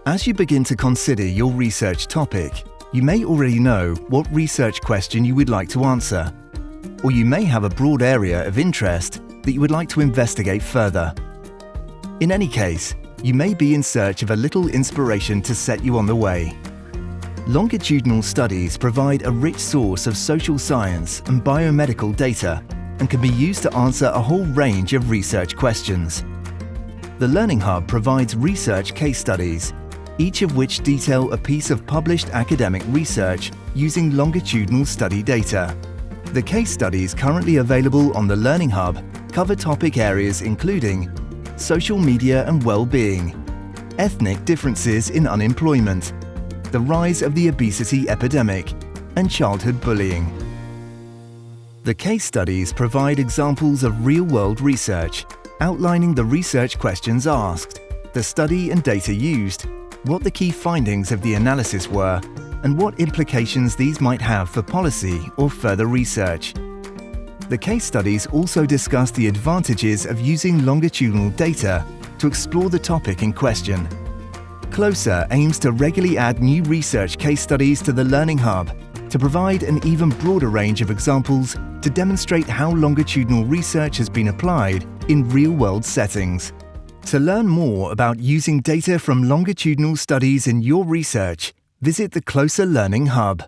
As you begin to consider your research topic, you may already know what research question you would like to answer, or you may have a broad area of interest that you would like to investigate further. In any case, you may be in search of a little inspiration to set you on the way. Longitudinal studies provide a rich source of social science and biomedical data and can be used to answer a whole range of research questions. The Learning Hub provides research case studies, each of which detail a piece of published academic research using longitudinal study data. The case studies currently available on the Learning Hub cover topic areas including social media and well-being, ethnic differences in unemployment, the rise of the obesity epidemic, and childhood bullying. The case studies provide examples of real-world research, outlining the research questions asked, the study and data used, what the key findings of the analysis were, and what implications these might have for policy or further research. The case studies also discuss the advantages of using longitudinal data to explore the topic in question. Closer aims to regularly add new research case studies to the Learning Hub to provide an even broader range of examples to demonstrate how longitudinal research has been applied in real-world settings. To learn more about using data from longitudinal studies in your research, visit the Closer Learning Hub.